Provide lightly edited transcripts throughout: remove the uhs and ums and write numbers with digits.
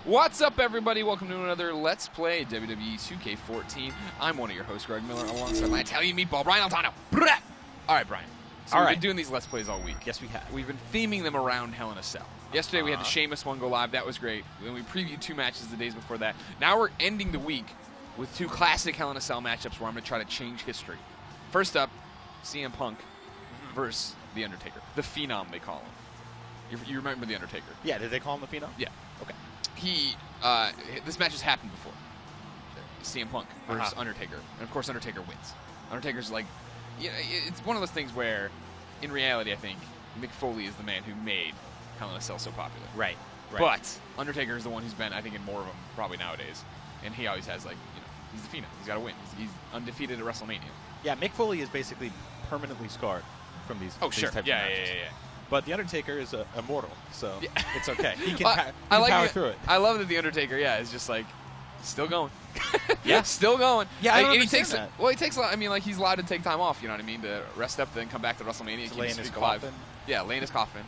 What's up, everybody? Welcome to another Let's Play WWE 2K14. I'm one of your hosts, Greg Miller, alongside my Italian meatball, Brian Altano. All right, Brian. So we've been doing these Let's Plays all week. Yes, we have. We've been theming them around Hell in a Cell. Yesterday we had the Sheamus one go live. That was great. Then we previewed 2 matches the days before that. Now we're ending the week with 2 classic Hell in a Cell matchups where I'm going to try to change history. First up, CM Punk versus The Undertaker. The Phenom, they call him. You remember The Undertaker? Yeah, did they call him the Phenom? Yeah. Okay. This match has happened before. CM Punk versus Undertaker. And of course, Undertaker wins. Undertaker's like, it's one of those things where, in reality, I think, Mick Foley is the man who made Hell in a Cell so popular. Right. But Undertaker is the one who's been, I think, in more of them probably nowadays. And he always has, like, he's the Phenom. He's got to win. He's undefeated at WrestleMania. Yeah, Mick Foley is basically permanently scarred from these, types of matches. Yeah. But The Undertaker is immortal, so it's okay. He can power through it. I love that The Undertaker, is just like, still going. Yeah. Still going. Yeah, like, I don't and he takes that. Well, he takes a lot. I mean, like, he's allowed to take time off, you know what I mean, to rest up, then come back to WrestleMania and lay in keep his alive. coffin. Yeah, lay in his coffin.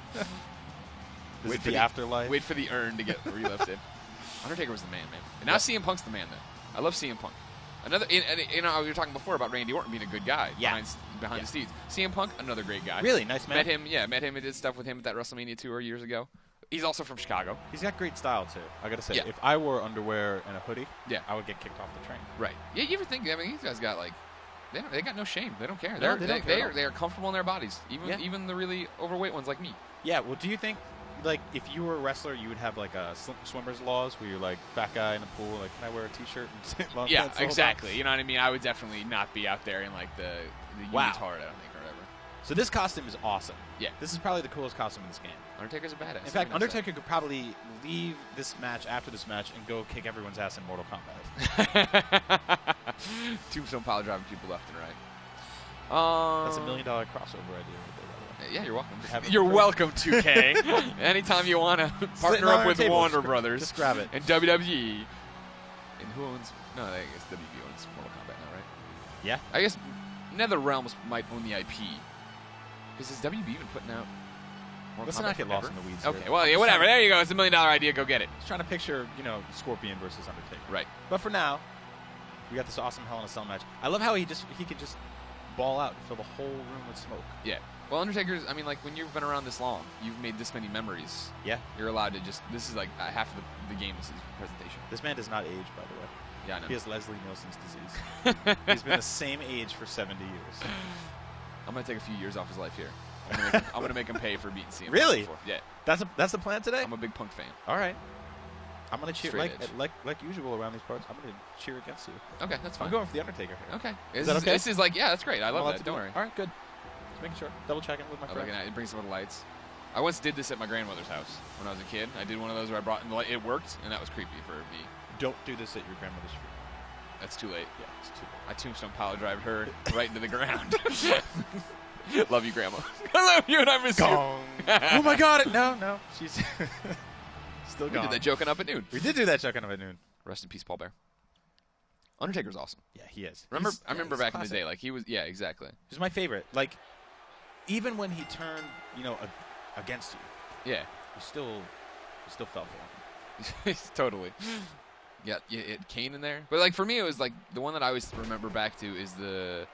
Wait for the afterlife. Wait for the urn to get relifted. Undertaker was the man. And now CM Punk's the man, though. I love CM Punk. Another, we were talking before about Randy Orton being a good guy behind the scenes. CM Punk, another great guy. Really nice man. Met him and did stuff with him at that WrestleMania tour years ago. He's also from Chicago. He's got great style too. I gotta say, if I wore underwear and a hoodie, I would get kicked off the train. Right. Yeah. You ever think? I mean, these guys got like, they got no shame. They don't care. No, they are comfortable in their bodies. Even the really overweight ones like me. Yeah. Well, do you think, like, if you were a wrestler, you would have like a swimmer's laws where you're like fat guy in the pool, like, can I wear a t-shirt? And yeah, exactly. You know what I mean? I would definitely not be out there in like the unitard, I don't think, or whatever. So this costume is awesome. Yeah. This is probably the coolest costume in this game. Undertaker's a badass. In fact, Undertaker could probably leave this match after this match and go kick everyone's ass in Mortal Kombat. Tombstone pile driving people left and right. That's $1 million crossover idea. Yeah, you're welcome. You're welcome, 2K. Anytime you want to partner up with Warner Brothers. Just grab it. And WWE. And who owns... No, I guess WWE owns Mortal Kombat now, right? Yeah. I guess NetherRealms might own the IP. Because has WB been putting out Mortal Let's Kombat not get forever? lost in the weeds Okay, here. well, yeah, whatever. There you go. It's $1 million idea. Go get it. Just trying to picture, Scorpion versus Undertaker. Right. But for now, we got this awesome Hell in a Cell match. I love how he could just ball out and fill the whole room with smoke. Yeah. Well, Undertaker's, I mean, like, when you've been around this long, you've made this many memories. Yeah. You're allowed to just, this is like half of the game is his presentation. This man does not age, by the way. Yeah, I know. He has Leslie Nielsen's disease. He's been the same age for 70 years. I'm going to take a few years off his life here. I'm going to make him pay for beating CM Punk. Really? Before. Yeah. That's the plan today? I'm a big Punk fan. All right. I'm going to cheer, Straight like usual around these parts, I'm going to cheer against you. Okay, that's fine. I'm going for The Undertaker here. Okay. Is that okay? This is like, yeah, that's great. I love that. Don't worry. All right, good. Just making sure. Double checking with my friend. It brings some of the lights. I once did this at my grandmother's house when I was a kid. I did one of those where I brought in the light. It worked, and that was creepy for me. Don't do this at your grandmother's funeral. That's too late. Yeah, it's too late. I tombstone pile drived her right into the ground. Love you, Grandma. I love you, and I miss you. Oh my God! No, she's still gone. We did that joking up at noon. We did do that joking up at noon. Rest in peace, Paul Bear. Undertaker's awesome. Yeah, he is. I remember back in the day, like he was. Yeah, exactly. He's my favorite. Like, even when he turned, against you. Yeah. You still fell for him. Totally. Yeah, Kane in there. But like for me, it was like the one that I always remember back to is the.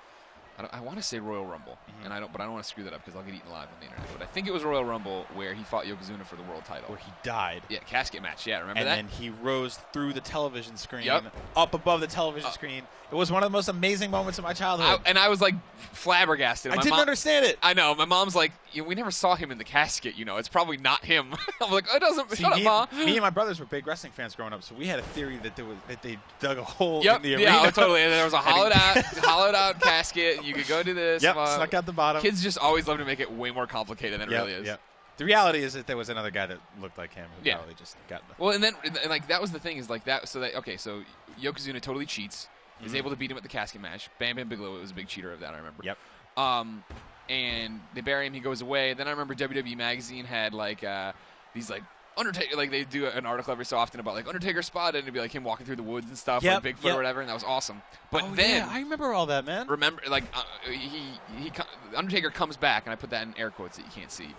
I want to say Royal Rumble, but I don't want to screw that up because I'll get eaten alive on the internet. But I think it was Royal Rumble where he fought Yokozuna for the world title. Where he died. Yeah, casket match. Yeah, remember that? And then he rose through the television screen, up above the television screen. It was one of the most amazing moments of my childhood. And I was like flabbergasted. I didn't understand it. I know. My mom's like, we never saw him in the casket. It's probably not him. I'm like, it doesn't. Shut up, Mom. Me and my brothers were big wrestling fans growing up, so we had a theory that they dug a hole in the arena. Yeah, totally. And there was a hollowed out casket. You could go to this. Yep, snuck out the bottom. Kids just always love to make it way more complicated than it really is. Yep. The reality is that there was another guy that looked like him who probably just got the... Well, and then like that was the thing is like that. So so Yokozuna totally cheats. Is able to beat him at the casket match. Bam Bam Bigelow was a big cheater of that, I remember. Yep. And they bury him. He goes away. Then I remember WWE Magazine had like these like Undertaker, like they do an article every so often about like Undertaker spotted, and it'd be like him walking through the woods and stuff, like Bigfoot or whatever, and that was awesome. But then I remember all that, man. Remember, like Undertaker comes back, and I put that in air quotes that you can't see.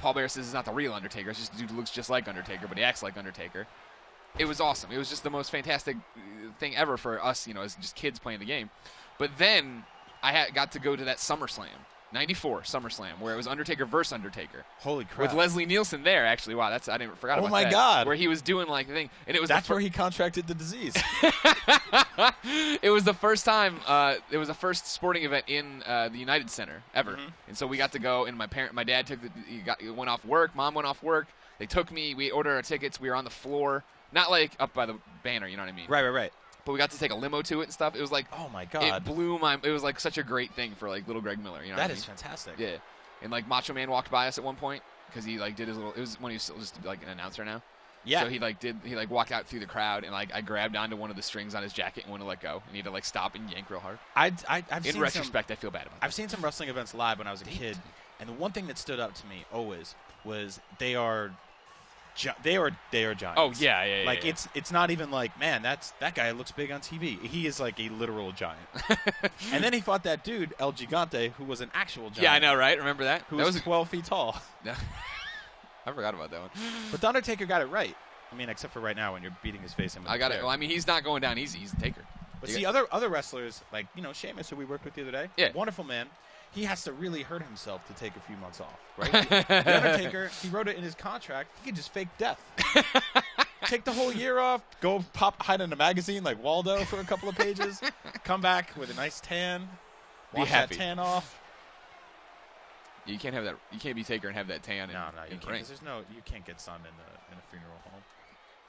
Paul Bear says it's not the real Undertaker. It's just a dude who looks just like Undertaker, but he acts like Undertaker. It was awesome. It was just the most fantastic thing ever for us, as just kids playing the game. But then I got to go to that SummerSlam, '94 SummerSlam, where it was Undertaker versus Undertaker. Holy crap! With Leslie Nielsen there, actually. Wow, I didn't forgot about that. Oh my God! Where he was doing like the thing, and it was that's where he contracted the disease. It was the first time. It was the first sporting event in the United Center ever, and so we got to go. And my dad went off work. Mom went off work. They took me. We ordered our tickets. We were on the floor. Not like up by the banner, you know what I mean? Right. But we got to take a limo to it and stuff. It was like, oh my God, it blew my. It was like such a great thing for like little Greg Miller. You know that what is I mean? fantastic. Yeah, and like Macho Man walked by us at one point because he like did his little. It was when he was still just like an announcer now. Yeah. So he walked out through the crowd and like I grabbed onto one of the strings on his jacket and wouldn't let go. And he had to like stop and yank real hard. I've in retrospect, I feel bad about that. I've seen some wrestling events live when I was a kid, and the one thing that stood out to me always was they are giants. Oh yeah. Like it's not even like, man, that guy looks big on TV. He is like a literal giant. And then he fought that dude El Gigante, who was an actual giant. Yeah, I know, right? Remember that? Who was 12 feet tall. I forgot about that one. But the Undertaker got it right. I mean, except for right now when you're beating his face in with I got it. Well, I mean, he's not going down easy. He's the Taker. But see, other wrestlers like Sheamus, who we worked with the other day. Yeah. Wonderful man. He has to really hurt himself to take a few months off, right? The Undertaker, he wrote it in his contract. He could just fake death. Take the whole year off, go hide in a magazine like Waldo for a couple of pages, come back with a nice tan, wash that tan off. You can't have that. You can't be Taker and have that tan. No, you can't. You can't get sun in a funeral home.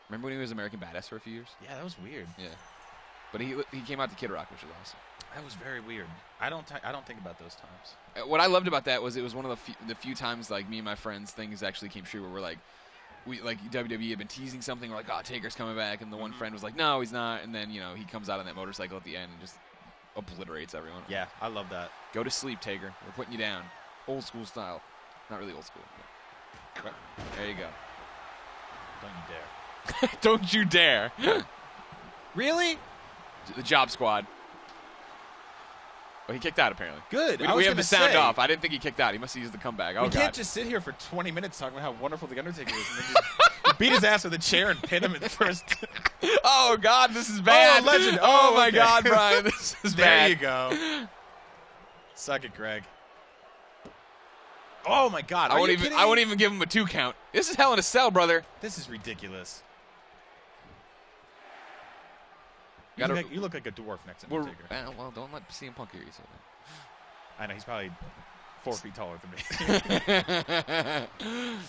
Remember when he was American Badass for a few years? Yeah, that was weird. Yeah, but he came out to Kid Rock, which was awesome. That was very weird. I don't think about those times. What I loved about that was it was one of the few times like me and my friends things actually came true where we're like, WWE had been teasing something. We're like, oh, Taker's coming back, and the one friend was like, no, he's not. And then he comes out on that motorcycle at the end and just obliterates everyone. Yeah, I love that. Go to sleep, Taker. We're putting you down, old school style. Not really old school. But there you go. Don't you dare. Don't you dare. Really? The Job Squad. Well, he kicked out, apparently. Good. We have the sound off. I didn't think he kicked out. He must have used the comeback. Oh, we can't just sit here for 20 minutes talking about how wonderful The Undertaker is and then just beat his ass with a chair and pin him at first. Oh, God, this is bad. Oh, legend. Oh, my God, Brian, this is there bad. There you go. Suck it, Greg. Oh, my God. I won't even give him a 2 count. This is Hell in a Cell, brother. This is ridiculous. You look like a dwarf next to Undertaker. Well, don't let CM Punk hear you say that. I know, he's probably 4 feet taller than me.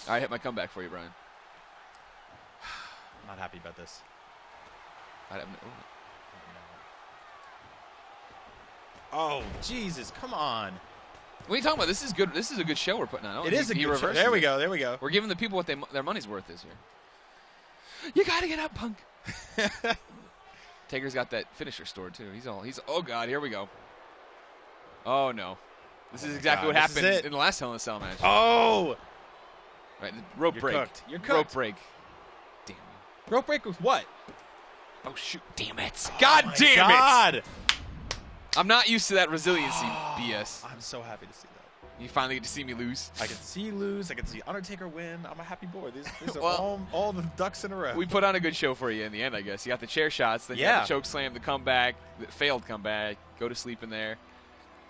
All right, hit my comeback for you, Brian. I'm not happy about this. Oh, Jesus, come on. What are you talking about? This is good. This is a good show we're putting on. It is a good show. There we go. We're giving the people what their money's worth this year. You got to get up, Punk. Taker's got that finisher stored too. Oh God, here we go. Oh no, this is exactly what happened in the last Hell in a Cell match. Oh, right, rope break. Cooked. You're cooked. Rope break. Damn. Rope break with what? Oh shoot! Damn it! God damn it! I'm not used to that resiliency BS. I'm so happy to see that. You finally get to see me lose. I can see you lose. I can see Undertaker win. I'm a happy boy. These are all the ducks in a row. We put on a good show for you in the end, I guess. You got the chair shots, then you got the choke slam, the comeback, the failed comeback, go to sleep in there.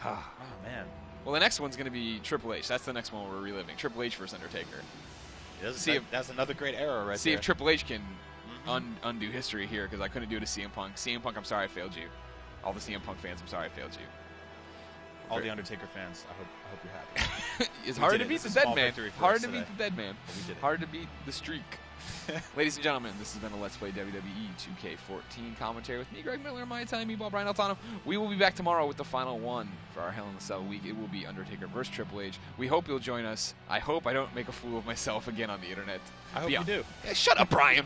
Oh, man. Well, the next one's going to be Triple H. That's the next one we're reliving. Triple H versus Undertaker. That's another great era right there. See if Triple H can undo history here, because I couldn't do it to CM Punk. CM Punk, I'm sorry I failed you. All the CM Punk fans, I'm sorry I failed you. All the Undertaker fans, I hope you're happy. It's hard to beat the dead man. Hard to beat the dead man. We did it. Hard to beat the streak. Ladies and gentlemen, this has been a Let's Play WWE 2K14 commentary with me, Greg Miller, and my Italian meatball, Brian Altano. We will be back tomorrow with the final one for our Hell in a Cell week. It will be Undertaker versus Triple H. We hope you'll join us. I hope I don't make a fool of myself again on the internet. I hope you do. Yeah, shut up, Brian.